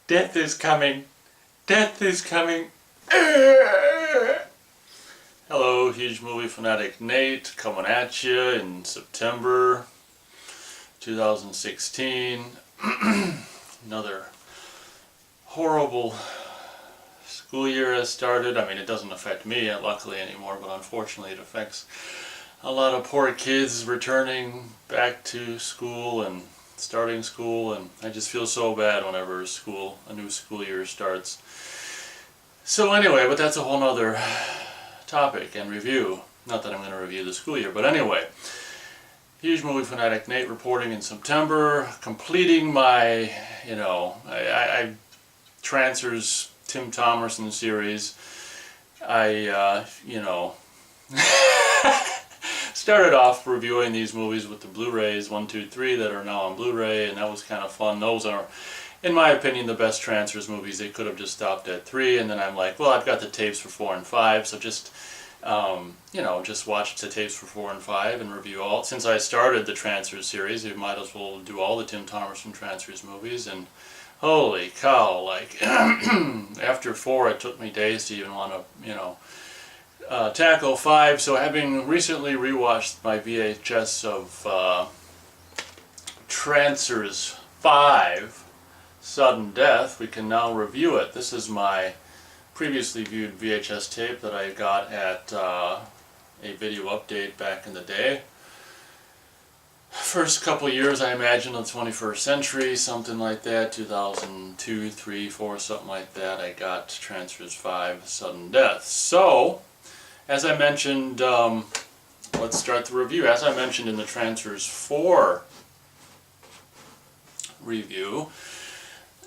Death is coming. Death is coming. Hello, huge movie fanatic Nate, coming at you in September 2016. Another horrible school year has started. I mean, it doesn't affect me, luckily, anymore, but unfortunately it affects a lot of poor kids returning back to school and starting school, and I just feel so bad whenever a new school year starts. So anyway, but that's a whole nother topic and review. Not that I'm going to review the school year, but anyway. Huge movie fanatic Nate reporting in September, completing my, Trancers Tim Thomerson series. I started off reviewing these movies with the Blu-rays 1, 2, 3 that are now on Blu-ray, and that was kind of fun. Those are, in my opinion, the best Trancers movies. They could have just stopped at 3, and then I'm like, well, I've got the tapes for 4 and 5, so just just watch the tapes for 4 and 5 and review all. Since I started the Trancers series, you might as well do all the Tim Thomerson Trancers movies, and holy cow, like, after 4 it took me days to even want to, tackle 5. So having recently rewatched my VHS of Trancers 5, Sudden Death, we can now review it. This is my previously viewed VHS tape that I got at a video update back in the day. First couple years, I imagine, of the 21st century, something like that, 2002, 3, 4, something like that, I got Trancers 5, Sudden Death. So, as I mentioned, let's start the review. As I mentioned in the Trancers 4 review,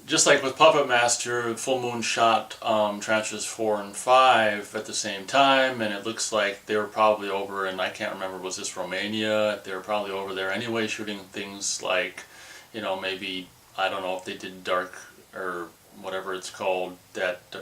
just like with Puppet Master, Full Moon shot Trancers 4 and 5 at the same time, and it looks like they were probably over in, I can't remember, was this Romania? They were probably over there anyway, shooting things like, maybe, I don't know if they did Dark, or whatever it's called,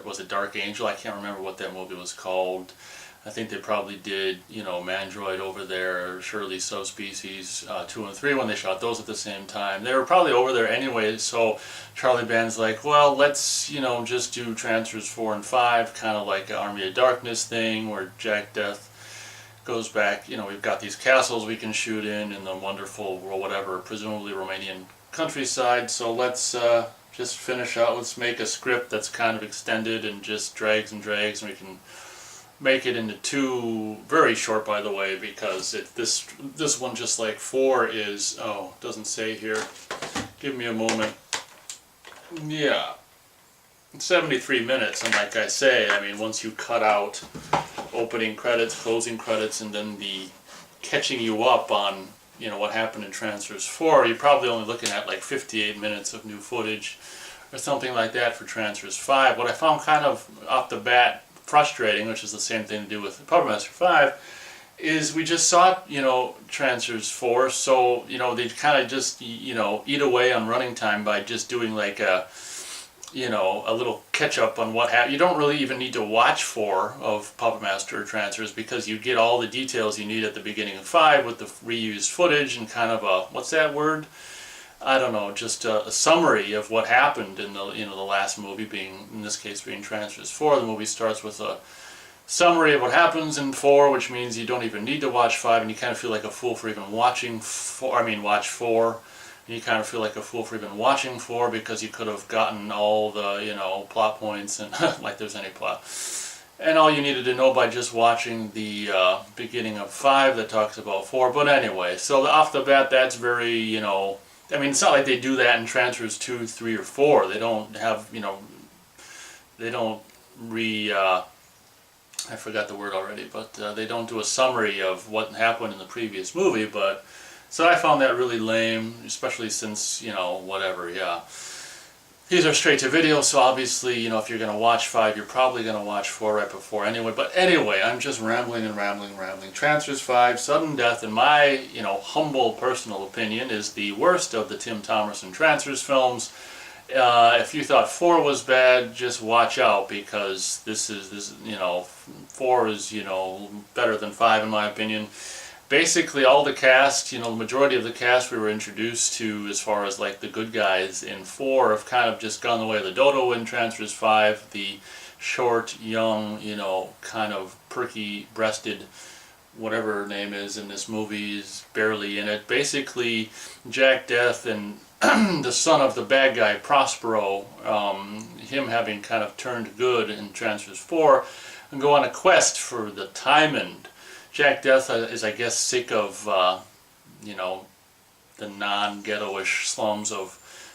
was it Dark Angel? I can't remember what that movie was called. I think they probably did, Mandroid over there, Shirley Subspecies 2 and 3 when they shot those at the same time. They were probably over there anyway, so Charlie Band's like, well, let's, just do Trancers 4 and 5, kind of like an Army of Darkness thing, where Deth goes back, we've got these castles we can shoot in the wonderful, or whatever, presumably Romanian countryside, so let's just finish out, let's make a script that's kind of extended and just drags and drags, and we can make it into 2, very short by the way, because this one, just like 4, is, doesn't say here, give me a moment, yeah, 73 minutes, and like I say, I mean, once you cut out opening credits, closing credits, and then the catching you up on, what happened in Trancers 4, you're probably only looking at like 58 minutes of new footage, or something like that for Trancers 5. What I found kind of off the bat frustrating, which is the same thing to do with Puppet Master 5, is we just saw, Trancers 4, so, they kind of just, eat away on running time by just doing like a little catch-up on what happened. You don't really even need to watch 4 of Puppet Master or Trancers, because you get all the details you need at the beginning of 5 with the reused footage and kind of a, what's that word? I don't know, just a summary of what happened in the the last movie, being, in this case, being Trancers 4. The movie starts with a summary of what happens in 4, which means you don't even need to watch 5, and you kind of feel like a fool for even watching 4. Watch 4, and you kind of feel like a fool for even watching 4, because you could have gotten all the plot points, and like there's any plot, and all you needed to know by just watching the beginning of 5 that talks about 4. But anyway, so off the bat, that's very it's not like they do that in Trancers 2, 3, or 4. They don't have, they don't I forgot the word already, but they don't do a summary of what happened in the previous movie, but, so I found that really lame, especially since, whatever, yeah. These are straight to video, so obviously, if you're going to watch 5, you're probably going to watch 4 right before anyway. But anyway, I'm just rambling and rambling. Trancers 5, Sudden Death, in my, humble personal opinion, is the worst of the Tim Thomerson Trancers films. If you thought 4 was bad, just watch out, because 4 is, better than 5 in my opinion. basically all the cast, the majority of the cast we were introduced to as far as like the good guys in 4 have kind of just gone the way of the dodo in Trancers 5. The short, young, kind of perky breasted, whatever her name is in this movie, is barely in it. Basically, Jack Deth and the son of the bad guy, Prospero, him having kind of turned good in Trancers 4, and go on a quest for the Timond. Jack Deth is, I guess, sick of, the non-ghetto-ish slums of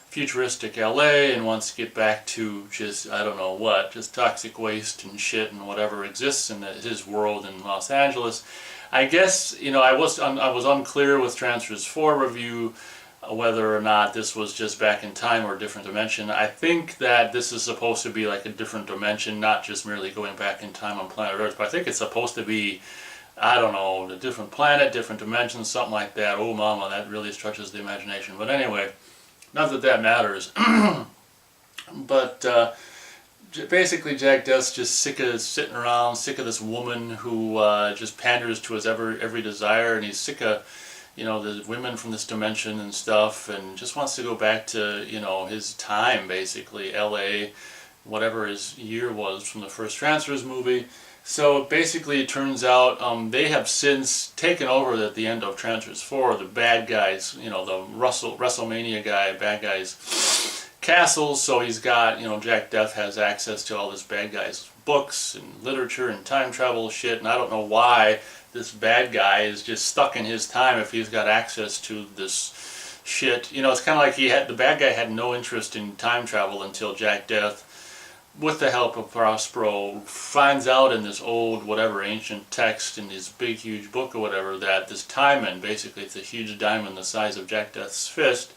futuristic LA and wants to get back to just, I don't know what, just toxic waste and shit and whatever exists in his world in Los Angeles. I guess, I was unclear with Trancers 4 review whether or not this was just back in time or a different dimension. I think that this is supposed to be like a different dimension, not just merely going back in time on planet Earth, but I think it's supposed to be, I don't know, a different planet, different dimensions, something like that. Oh mama, that really stretches the imagination. But anyway, not that that matters. But basically Jack Deth's just sick of sitting around, sick of this woman who just panders to his every desire, and he's sick of the women from this dimension and stuff, and just wants to go back to, his time, basically, LA, whatever his year was from the first Trancers movie. So basically it turns out they have since taken over at the end of Trancers 4, the bad guys, the WrestleMania guy, bad guys castles. So he's got, Jack Deth has access to all this bad guys books and literature and time travel shit, and I don't know why this bad guy is just stuck in his time if he's got access to this shit. It's kind of like the bad guy had no interest in time travel until Jack Deth, with the help of Prospero, finds out in this old, whatever, ancient text in this big, huge book or whatever, that this diamond, basically it's a huge diamond the size of Jack Deth's fist,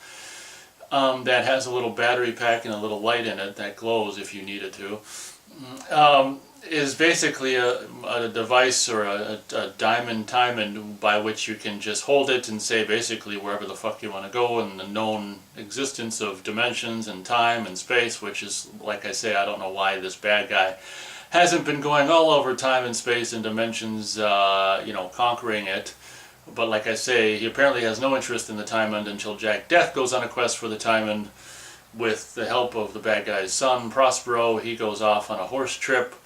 that has a little battery pack and a little light in it that glows if you need it to, is basically a device or a diamond by which you can just hold it and say basically wherever the fuck you want to go in the known existence of dimensions and time and space, which is, like I say, I don't know why this bad guy hasn't been going all over time and space and dimensions, conquering it. But like I say, he apparently has no interest in the Timond until Jack Deth goes on a quest for the Timond with the help of the bad guy's son, Prospero. He goes off on a horse trip.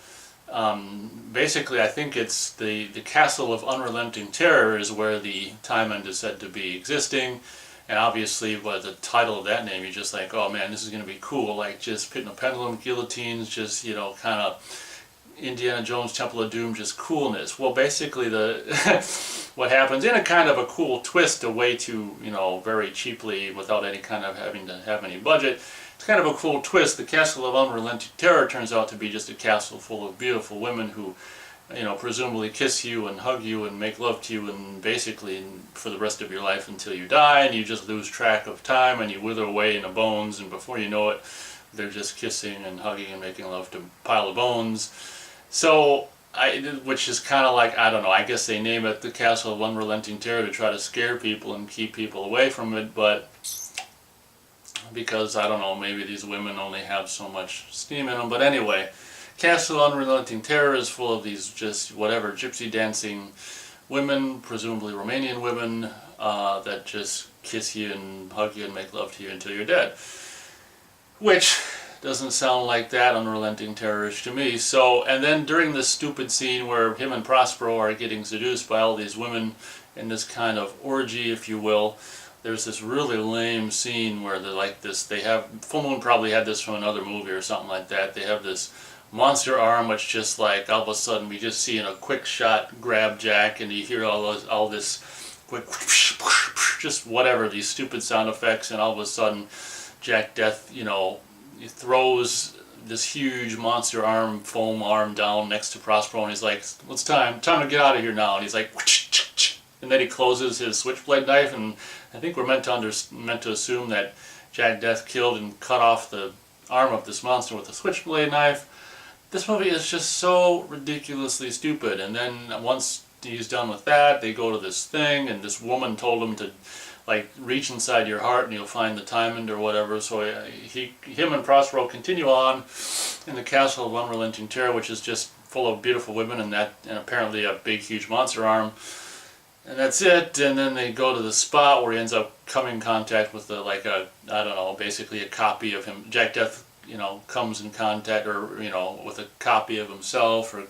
Basically, I think it's the Castle of Unrelenting Terror is where the Timond is said to be existing. And obviously, by the title of that name, you're just like, oh man, this is going to be cool. Like just pitting a pendulum, guillotines, just, kind of Indiana Jones Temple of Doom, just coolness. Well, basically, what happens in a kind of a cool twist, a way to, very cheaply, without any kind of having to have any budget. It's kind of a cool twist. The Castle of Unrelenting Terror turns out to be just a castle full of beautiful women who, presumably kiss you and hug you and make love to you, and basically for the rest of your life until you die, and you just lose track of time and you wither away into bones, and before you know it, they're just kissing and hugging and making love to a pile of bones. So, which is kind of like, I don't know, I guess they name it the Castle of Unrelenting Terror to try to scare people and keep people away from it, but because, I don't know, maybe these women only have so much steam in them. But anyway, Castle of Unrelenting Terror is full of these just, whatever, gypsy dancing women, presumably Romanian women, that just kiss you and hug you and make love to you until you're dead. Which doesn't sound like that unrelenting terrorish to me. So, and then during this stupid scene where him and Prospero are getting seduced by all these women in this kind of orgy, if you will, there's this really lame scene where they're like this, Full Moon probably had this from another movie or something like that. They have this monster arm which just like, all of a sudden we just see in a quick shot grab Jack, and you hear all this quick, just whatever, these stupid sound effects, and all of a sudden Jack Deth, he throws this huge monster arm, foam arm down next to Prospero, and he's like, "It's time to get out of here now." And he's like, and then he closes his switchblade knife, and I think we're meant to assume that Jack Deth killed and cut off the arm of this monster with a switchblade knife. This movie is just so ridiculously stupid. And then once he's done with that, they go to this thing, and this woman told him to reach inside your heart and you'll find the Timond or whatever. So him and Prospero continue on in the Castle of Unrelenting Terror, which is just full of beautiful women and apparently a big huge monster arm. And that's it, and then they go to the spot where he ends up coming in contact with I don't know, basically a copy of him. Jack Deth, comes in contact, or, with a copy of himself, or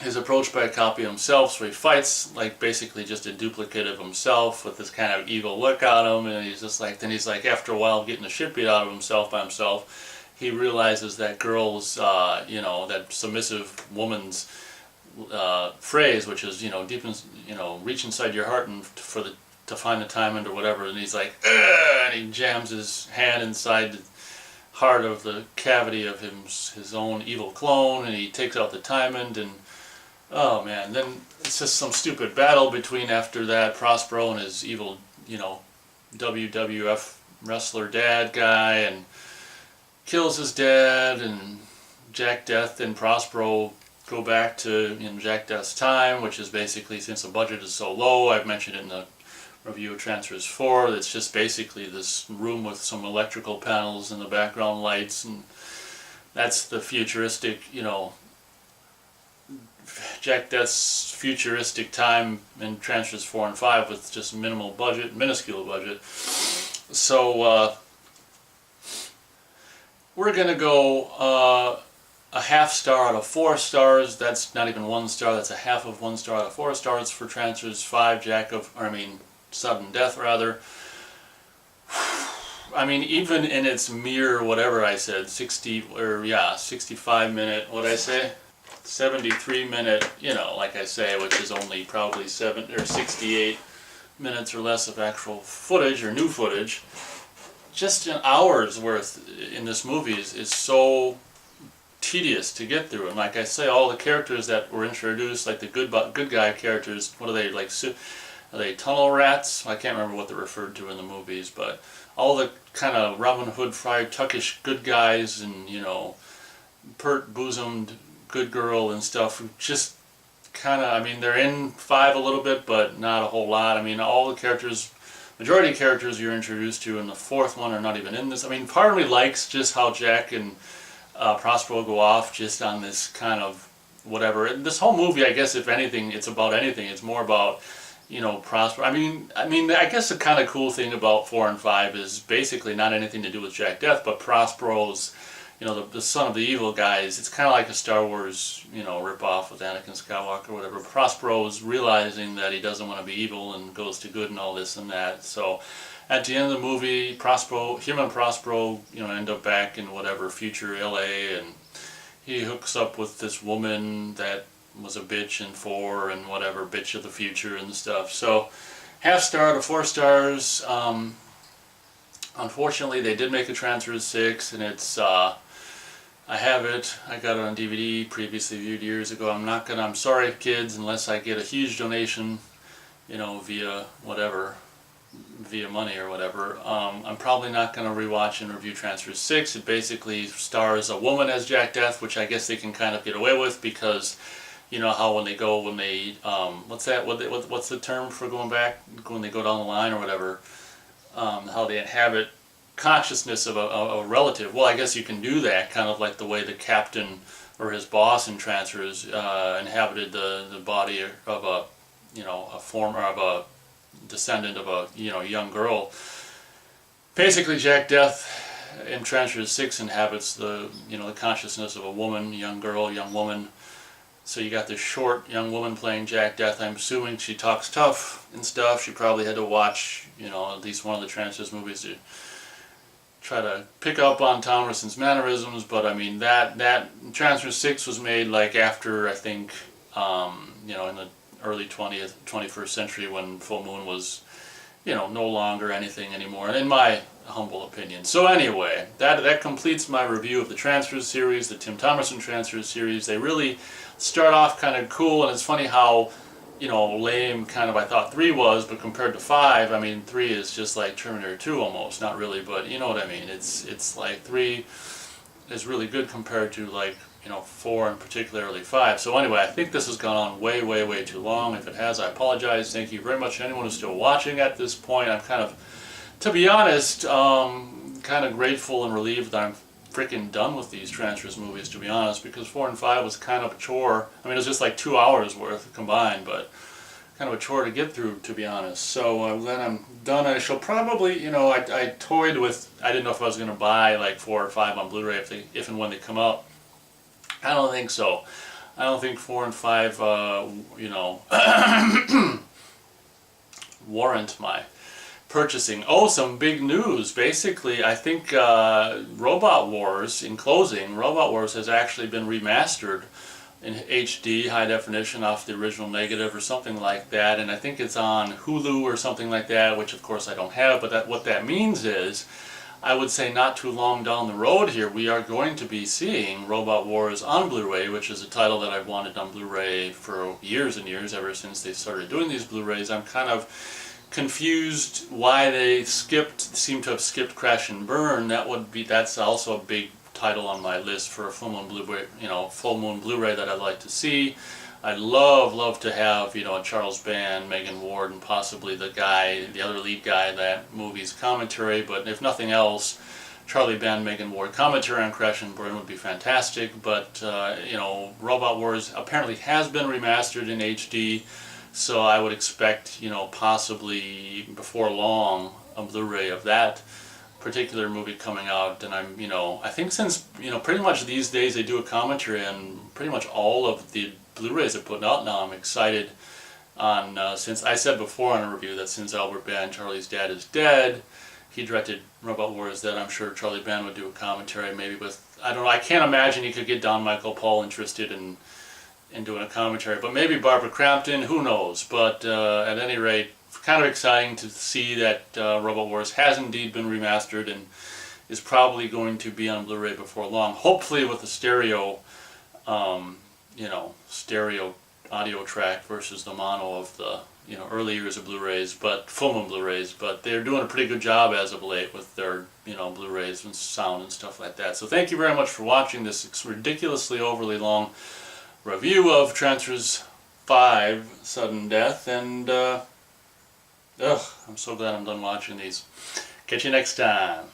is approached by a copy of himself, so he fights, like, basically just a duplicate of himself with this kind of evil look on him, and then he's like, after a while, getting the shit beat out of himself by himself, he realizes that girl's, that submissive woman's phrase, which is, deep in, reach inside your heart and to find the diamond or whatever, and he's like, ugh, and he jams his hand inside the heart of the cavity of his own evil clone, and he takes out the diamond, and oh man, then it's just some stupid battle between, after that, Prospero and his evil, WWF wrestler dad guy, and kills his dad, and Jack Deth and Prospero go back to Jack Deth's time, which is basically, since the budget is so low, I've mentioned it in the review of Trancers 4, it's just basically this room with some electrical panels and the background lights, and that's the futuristic, Jack Deth's futuristic time in Trancers 4 and 5 with just minuscule budget. So we're going to go a half star out of 4 stars. That's not even 1 star, that's a half of 1 star out of 4 stars for Trancers 5, Sudden Death rather. I mean, even in its mere, whatever I said, 65 minute, what'd I say? 73 minute, like I say, which is only probably 68 minutes or less of actual footage, or new footage. Just an hour's worth in this movie is so tedious to get through. And like I say, all the characters that were introduced, like the good guy characters, what are they, like, are they tunnel rats? I can't remember what they're referred to in the movies, but all the kind of Robin Hood, Friar Tuckish good guys, and, pert bosomed good girl and stuff, just kind of, I mean, they're in 5 a little bit, but not a whole lot. I mean, all the characters, majority of characters you're introduced to in the 4th one are not even in this. I mean, part of me likes just how Jack and Prospero go off just on this kind of whatever. This whole movie, I guess, if anything, it's about anything. It's more about, Prospero. I mean, I guess the kind of cool thing about 4 and 5 is basically not anything to do with Jack Deth, but Prospero's, the son of the evil guys. It's kind of like a Star Wars, rip-off with Anakin Skywalker or whatever. Prospero's realizing that he doesn't want to be evil and goes to good and all this and that. So at the end of the movie, him and Prospero, end up back in whatever future LA, and he hooks up with this woman that was a bitch in 4 and whatever, bitch of the future and stuff. So half star to 4 stars. Unfortunately, they did make a Trancers 6, and it's I have it. I got it on DVD, previously viewed years ago. I'm sorry, kids, unless I get a huge donation, via money or whatever. I'm probably not going to rewatch and review Trancers 6. It basically stars a woman as Jack Deth, which I guess they can kind of get away with because, how what's that? What's the term for going back when they go down the line or whatever? How they inhabit consciousness of a relative. Well, I guess you can do that, kind of like the way the captain or his boss in Trancers inhabited the body of a descendant of a young girl. Basically, Jack Deth in Trancers 6 inhabits the consciousness of a woman, young girl, young woman. So you got this short young woman playing Jack Deth. I'm assuming she talks tough and stuff. She probably had to watch at least one of the Trancers movies to try to pick up on Thomerson's mannerisms. But I mean, that Trancers 6 was made like after, I think, in the early 21st century, when Full Moon was, no longer anything anymore, in my humble opinion. So anyway, that completes my review of the Trancers series, the Tim Thomerson Trancers series. They really start off kind of cool, and it's funny how, lame kind of I thought 3 was, but compared to 5, I mean, 3 is just like Terminator 2 almost, not really, but you know what I mean. It's like 3 is really good compared to, like, 4 and particularly 5. So anyway, I think this has gone on way, way, way too long. If it has, I apologize. Thank you very much to anyone who's still watching at this point. I'm kind of, to be honest, kind of grateful and relieved that I'm freaking done with these Trancers movies, to be honest, because 4 and 5 was kind of a chore. I mean, it was just like 2 hours worth combined, but kind of a chore to get through, to be honest. So I'm glad I'm done. I shall probably, you know, I toyed with, I didn't know if I was going to buy like 4 or 5 on Blu-ray if and when they come out. I don't think so. I don't think 4 and 5, you know, warrant my purchasing. Oh, some big news. Basically, I think Robot Wars, in closing, Robot Wars has actually been remastered in HD, high definition, off the original negative or something like that, and I think it's on Hulu or something like that, which of course I don't have, but what that means is, I would say not too long down the road here, we are going to be seeing Robot Wars on Blu-ray, which is a title that I've wanted on Blu-ray for years and years, ever since they started doing these Blu-rays. I'm kind of confused why they seem to have skipped Crash and Burn. That's also a big title on my list for a full moon Blu-ray, you know, full moon Blu-ray that I'd like to see. I'd love to have, you know, Charles Band, Megan Ward, and possibly the other lead guy in that movie's commentary. But if nothing else, Charlie Band, Megan Ward commentary on Crash and Burn would be fantastic. But you know, Robot Wars apparently has been remastered in HD, so I would expect, you know, possibly before long a Blu-ray of that particular movie coming out. And I'm, you know, I think since, you know, pretty much these days they do a commentary on pretty much all of the Blu-rays they're putting out now. I'm excited on, since I said before on a review that since Albert Band, Charlie's dad, is dead, he directed Robot Wars, that I'm sure Charlie Band would do a commentary, maybe with, I don't know, I can't imagine he could get Don Michael Paul interested in doing a commentary, but maybe Barbara Crampton, who knows. But at any rate, kind of exciting to see that Robot Wars has indeed been remastered and is probably going to be on Blu-ray before long, hopefully with a stereo, you know, stereo audio track versus the mono of the, you know, early years of Blu-rays, but full moon Blu-rays. But they're doing a pretty good job as of late with their, you know, Blu-rays and sound and stuff like that. So thank you very much for watching this ridiculously overly long review of Trancers 5, Sudden Death, and I'm so glad I'm done watching these. Catch you next time.